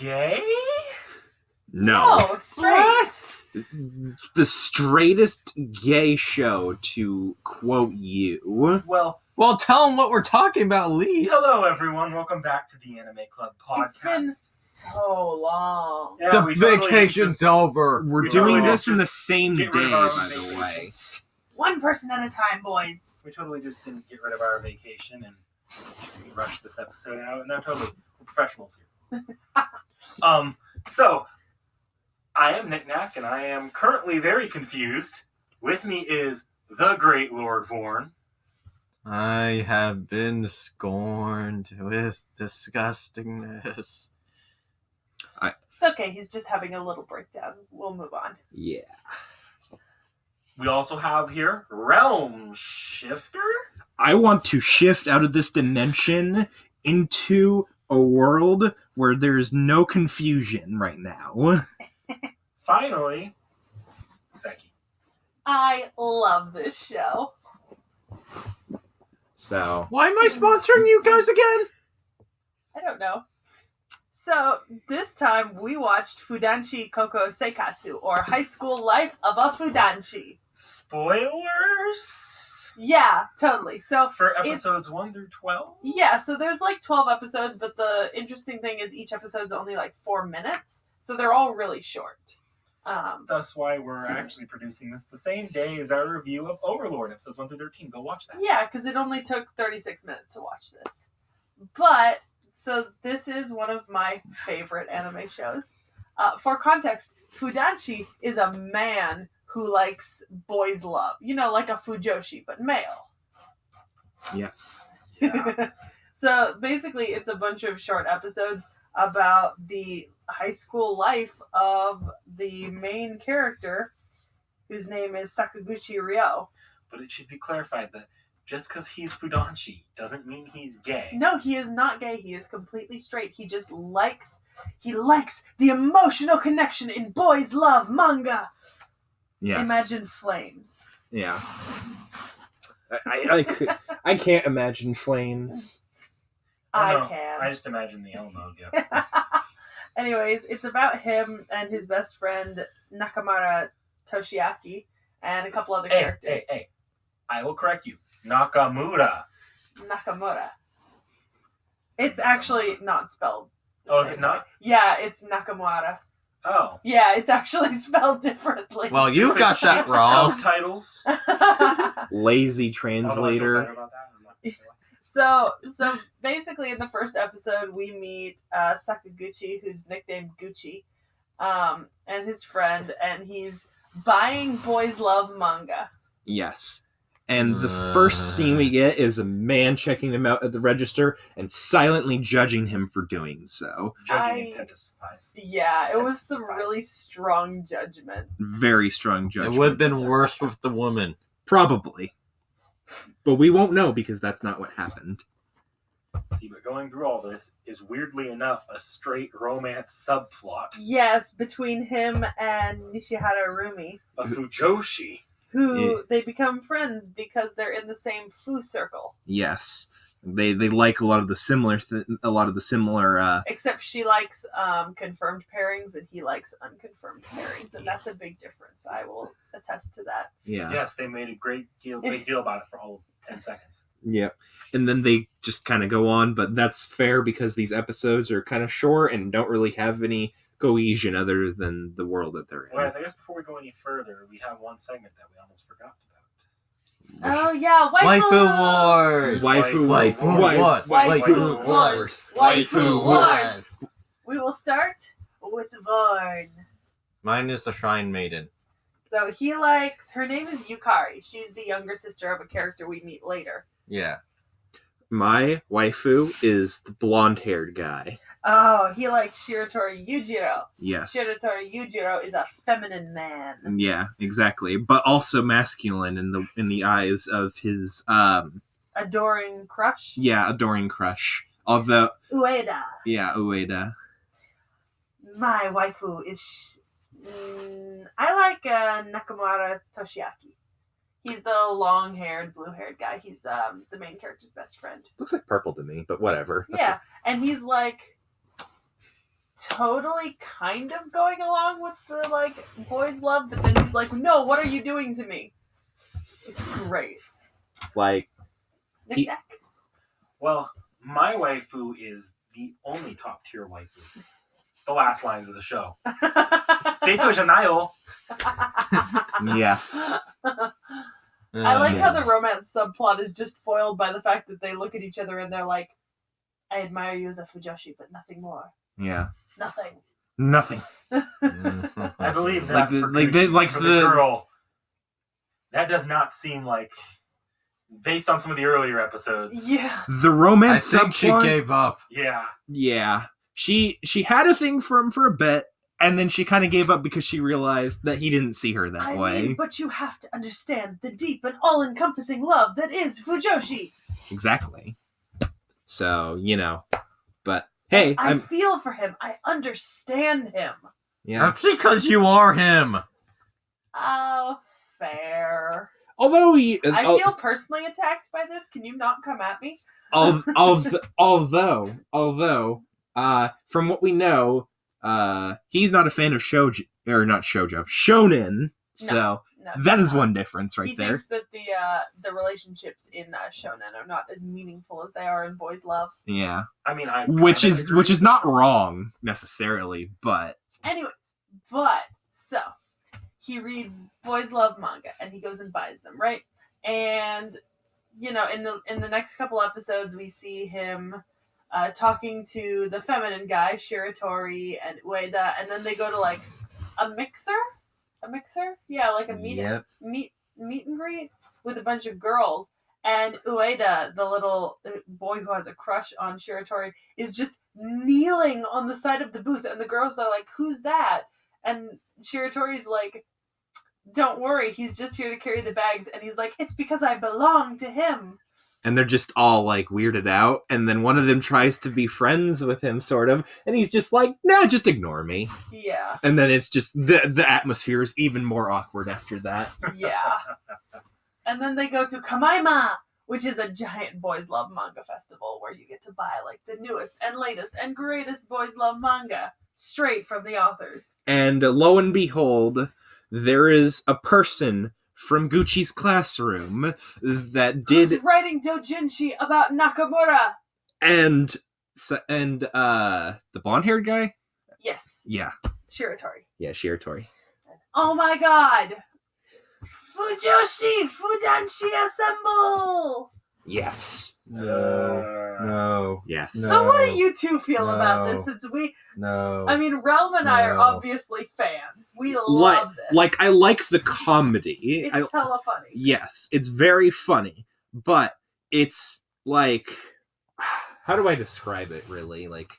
gay? No. Oh, straight. The straightest gay show, to quote you. Well, tell them what we're talking about, at least. hello everyone. Welcome back to the Anime Club podcast. It's been so long. Yeah, we totally vacation's just over. We're We doing totally this in the just same day, get by rid of our own the way. vacations. One person at a time, boys. We totally just didn't get rid of our vacation and just rushed this episode out. No, totally. We're professionals here. So, I am Nick Knack, and I am currently very confused. With me is the great Lord Vorn. I have been scorned with disgustingness. It's okay. He's just having a little breakdown. We'll move on. Yeah. We also have here Realm Shifter. I want to shift out of this dimension into a world where there's no confusion right now. Finally, Seki. I love this show. So, Why am I sponsoring you guys again? I don't know. So, this time we watched Fudanshi Koukou Seikatsu, or High School Life of a Fudanshi. Spoilers Yeah, totally. So, for episodes 1 through 12. yeah, so there's like 12 episodes, but the interesting thing is each episode's only like 4 minutes, so they're all really short. That's why we're actually producing this the same day as our review of Overlord, episodes 1 through 13. Go watch that. Yeah, because it only took 36 minutes to watch this. But, so this is one of my favorite anime shows. For context, Fudanshi is a man who likes boys' love. You know, like a Fujoshi, but male. yes. Yeah. So basically, it's a bunch of short episodes about the high school life of the main character, whose name is Sakaguchi Ryo. But it should be clarified that just because he's Fudanshi doesn't mean he's gay. No, he is not gay. He is completely straight. He just likes the emotional connection in boys' love manga. Yes. Imagine flames. Yeah. I can't imagine flames. I can. I just imagine the Elmo gift. Anyways, it's about him and his best friend Nakamura Toshiaki and a couple other characters. Hey. I will correct you. Nakamura. Nakamura. It's actually not spelled. the Oh, is same it not? way. Yeah, it's Nakamura. Oh. Yeah, it's actually spelled differently. Well, you got that wrong. Subtitles. Lazy Although I feel translator. better about that. I'm not gonna say why. So basically in the first episode we meet Sakaguchi, who's nicknamed Gucci, and his friend, and he's buying boys love manga. Yes. And the first scene we get is a man checking him out at the register and silently judging him for doing so. Judging intent to suffice. Yeah, it was some really strong judgment. Very strong judgment. It would have been worse with the woman. Probably. But we won't know because that's not what happened. See, but going through all this is weirdly enough a straight romance subplot. Yes, between him and Nishihara Rumi, A Fujoshi. who they become friends because they're in the same Fu circle. Yes. They like a lot of the similar Except she likes confirmed pairings and he likes unconfirmed pairings, and that's a big difference. I will attest to that. yeah. Yes, they made a big deal about it for all of 10 seconds. Yep. And then they just kind of go on, but that's fair because these episodes are kind of short and don't really have any cohesion other than the world that they're in. Well, guys, I guess before we go any further, we have one segment that we almost forgot about. Oh yeah, Waifu Wars! Waifu Wars! Waifu Wars! Waifu Wars! We will start with Vorn. Mine is the Shrine Maiden. So her name is Yukari. She's the younger sister of a character we meet later. Yeah. My waifu is the blonde-haired guy. Oh, he likes Shiratori Yujiro. Yes. Shiratori Yujiro is a feminine man. Yeah, exactly. But also masculine in the eyes of his Adoring crush. adoring crush. Although Ueda. Ueda. My waifu is... I like Nakamura Toshiaki. He's the long-haired, blue-haired guy. He's the main character's best friend. Looks like purple to me, but whatever. Yeah, and he's like totally kind of going along with the, like, boys love, but then he's like, no, what are you doing to me? It's great. Like, He- Knick-knack. Well, my waifu is the only top tier waifu. The last lines of the show. Deito janayo. yes. I like how Yes. the romance subplot is just foiled by the fact that they look at each other and they're like, I admire you as a Fujoshi, but nothing more. Yeah. Nothing. Nothing. I believe that Like the- for like Gucci, the- like for the- girl. That does not seem like, based on some of the earlier episodes. Yeah. The I romance think she subplot. gave up. Yeah. Yeah. She had a thing for him for a bit, and then she kind of gave up because she realized that he didn't see her that I way. mean, but you have to understand the deep and all-encompassing love that is Fujoshi. Exactly. So, but hey, I I'm feel for him. I understand him. yeah. That's because you are him. Oh, fair. Although he, I feel personally attacked by this. Can you not come at me? although, from what we know, he's not a fan of shonen. So No, that he's is not. one difference right He there. thinks that the relationships in shonen are not as meaningful as they are in boys' love. Yeah, I mean, I which kinda is agree. not wrong necessarily, but Anyways, but so he reads boys' love manga and he goes and buys them, right? And in the next couple episodes, we see him talking to the feminine guy, Shiratori and Ueda, and then they go to like a mixer, yeah, like a meet and greet with a bunch of girls. And Ueda, the little boy who has a crush on Shiratori, is just kneeling on the side of the booth, and the girls are like, "Who's that?" And Shiratori's like, "Don't worry, he's just here to carry the bags." And he's like, "It's because I belong to him." and they're just all like weirded out, and then one of them tries to be friends with him, sort of, and he's just like, "Nah, just ignore me." Yeah, And then it's just the atmosphere is even more awkward after that. yeah. And then they go to Kamaima, which is a giant boys love manga festival where you get to buy like the newest and latest and greatest boys love manga straight from the authors. And lo and behold, there is a person from Gucci's classroom that Who's did writing doujinshi about Nakamura? and the blonde-haired guy? Yes, Yeah. Shiratori. Yeah, Shiratori. Oh my god! Fujoshi! Fudanshi assemble! Yes. No. Yes. No. So what do you two feel about No. this? Since No. I mean, Realm and I are No. obviously fans. We love this. Like I like the comedy. It's hella funny. Yes, it's very funny, but it's like, how do I describe it really? Like,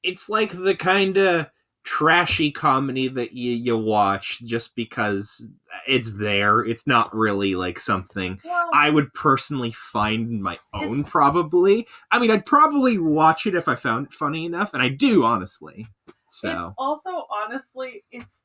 it's like the kind of trashy comedy that you watch just because it's there. It's not really like something Well, I would personally find my own, It's- probably. I mean, I'd probably watch it if I found it funny enough, and I do, honestly. it's So, also, honestly, it's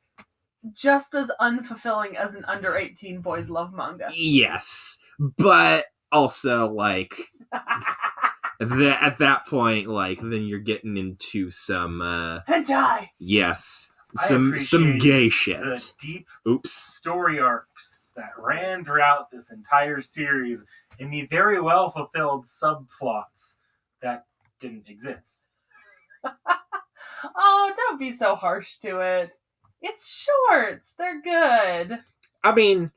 just as unfulfilling as an under 18 boys love manga. yes. But also, like, at that point, like, then you're getting into some, Hentai! yes, I some appreciate gay shit. The deep Oops. story arcs that ran throughout this entire series and the very well fulfilled subplots that didn't exist. Oh, don't be so harsh to it. It's shorts. They're good. I mean,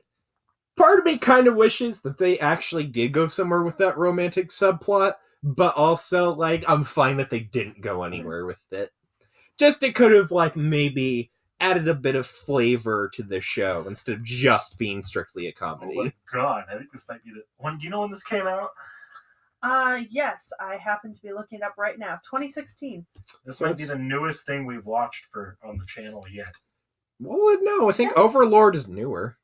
part of me kind of wishes that they actually did go somewhere with that romantic subplot, but also, like, I'm fine that they didn't go anywhere with it. Just it could have, like, maybe added a bit of flavor to the show instead of just being strictly a Oh comedy. my god, I think this might be the one. Do you know when this came out? Yes, I happen to be looking it up right now. 2016. This So might be it's- the newest thing we've watched on the channel yet. Well, no, I think Overlord is newer.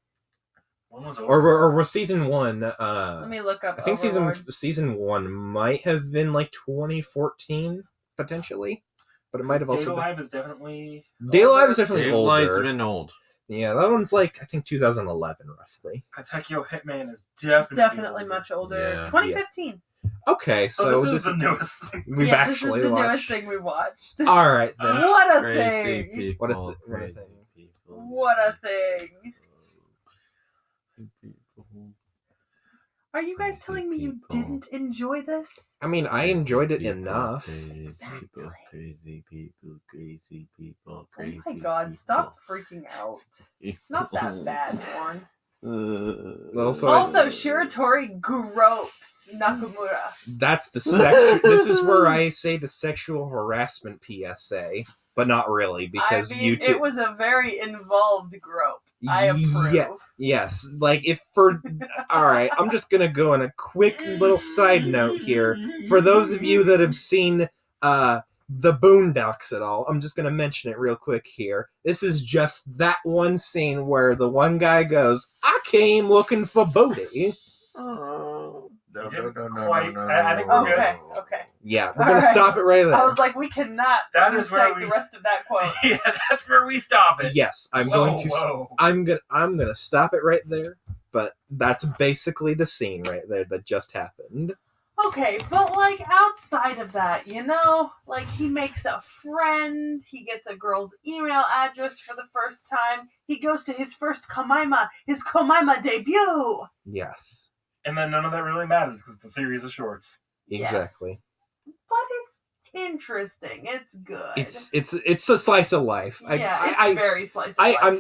When was Or was season one, Let me look up I think Overlord. season one might have been like 2014, potentially. But it might have also Date been... Alive is definitely Day Alive is definitely Dave older. Light's been old. Yeah, that one's like, I think 2011, roughly. Katekyo Hitman is definitely Definitely older. much older. Yeah. 2015. Okay, So so this is the newest thing. we've yeah, actually this is the newest watched. thing we watched. All right then. What a Crazy thing! people. What a crazy thing. people. What a thing! People. Are you guys telling me you didn't enjoy this? I mean, I enjoyed it enough. Exactly. Crazy people, crazy people, Oh crazy my god, people. stop freaking out. It's not that bad, Warren. Also, Also, Shiratori gropes Nakamura. That's the sexual. This is where I say the sexual harassment PSA, but not really because I mean, you two. it was a very involved grope. I approve. Yeah, yes, like if for. All right, I'm just gonna go on a quick little side note here. For those of you that have seen the Boondocks at all, I'm just gonna mention it real quick here. This is just that one scene where the one guy goes, "I came looking for booty." Oh, You didn't quite- I think we're good. Okay. Yeah, we're gonna All right. stop it right there. I was like, we cannot That is where recite we- the rest of that quote. Yeah, that's where we stop it. Yes, I'm Whoa, going to. Whoa. I'm gonna stop it right there. But that's basically the scene right there that just happened. Okay, but like outside of that, you know, like he makes a friend, he gets a girl's email address for the first time, he goes to his first his Komaima debut. Yes, And then none of that really matters because it's a series of shorts. exactly. Yes. But it's interesting. It's good. It's a slice of life. Yeah, it's very slice of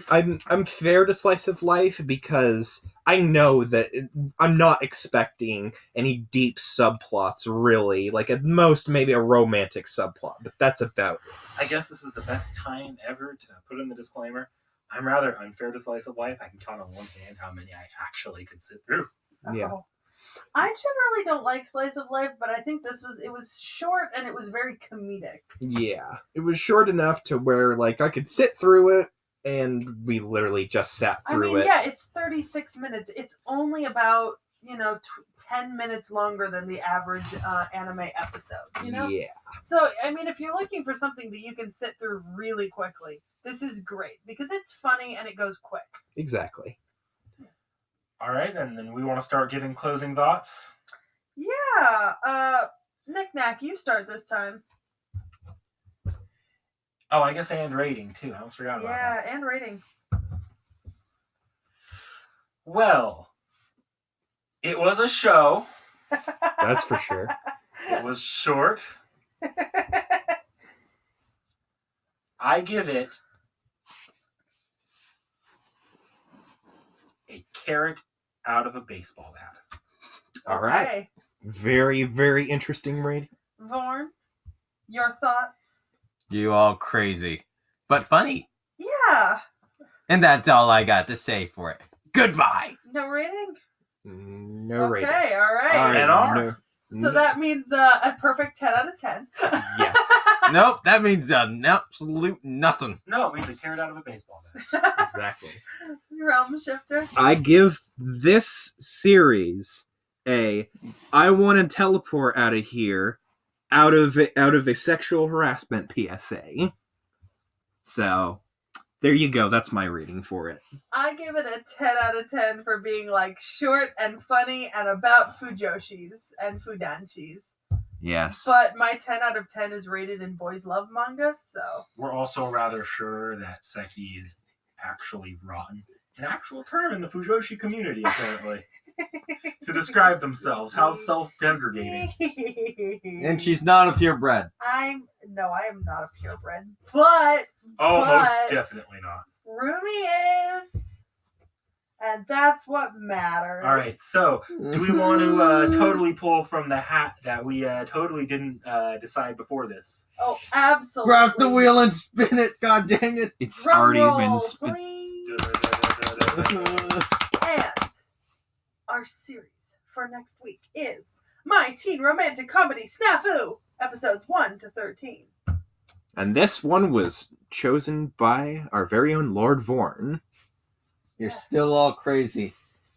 life. I'm fair to slice of life because I know that I'm not expecting any deep subplots really. Like at most maybe a romantic subplot, but that's about it. I guess this is the best time ever to put in the disclaimer. I'm rather unfair to slice of life. I can count on one hand how many I actually could sit through. Yeah. Oh. I generally don't like slice of life, but I think it was short and it was very comedic. Yeah, it was short enough to where like I could sit through it, and we literally just sat through it. Yeah, it's 36 minutes. It's only about 10 minutes longer than the average anime episode. You know. Yeah. So I mean, if you're looking for something that you can sit through really quickly, this is great because it's funny and it goes quick. Exactly. All right, and then we want to start giving closing thoughts. Yeah. Knick-Knack, you start this time. Oh, I guess and rating too. I almost forgot about that. Yeah, and rating. Well, it was a show. That's for sure. It was short. I give it a carrot out of a baseball bat. All right. Okay. Very, very interesting rating. Vorn, your thoughts? You all crazy, but funny. Yeah. And that's all I got to say for it. Goodbye. No rating? No rating. Okay, all right. All right, And R. no- So that means a perfect 10 out of 10. Yes. Nope, that means an absolute nothing. No, it means a carrot out of a baseball bat. Exactly. Realm shifter. I give this series I want to teleport out of here out of a sexual harassment PSA. So there you go. That's my rating for it. I give it a 10 out of 10 for being like short and funny and about Fujoshis and Fudanshis. Yes. But my 10 out of 10 is rated in Boys Love manga, so. We're also rather sure that Seki is actually rotten. An actual term in the Fujoshi community, apparently. To describe themselves. How self-degrading. And she's not a purebred. I am not a purebred, but Oh, But- most definitely not. Rumi is. And that's what matters. Alright, so, do we want to totally pull from the hat that we totally didn't decide before this? Oh, absolutely. Grab the wheel and spin it, god dang it. It's Drum already roll, been. please. And our series for next week is My Teen Romantic Comedy Snafu, episodes 1 to 13. And this one was chosen by our very own Lord Vorn. You're still all crazy.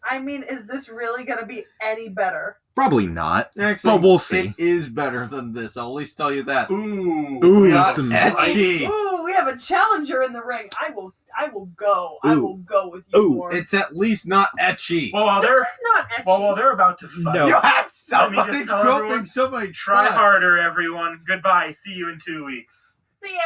I mean, is this really going to be any better? Probably not. Actually, But we'll see. It is better than this. I'll at least tell you that. Ooh, Ooh, we got some spice. etchy. Ooh, we have a challenger in the ring. I will go. I Ooh. will go with you Ooh, more. It's at least not etchy. Well, while This they're was not etchy. while they're about to fight, No. You had Let somebody me just tell groping everyone, somebody. try harder, everyone. Goodbye. See you in 2 weeks. See ya.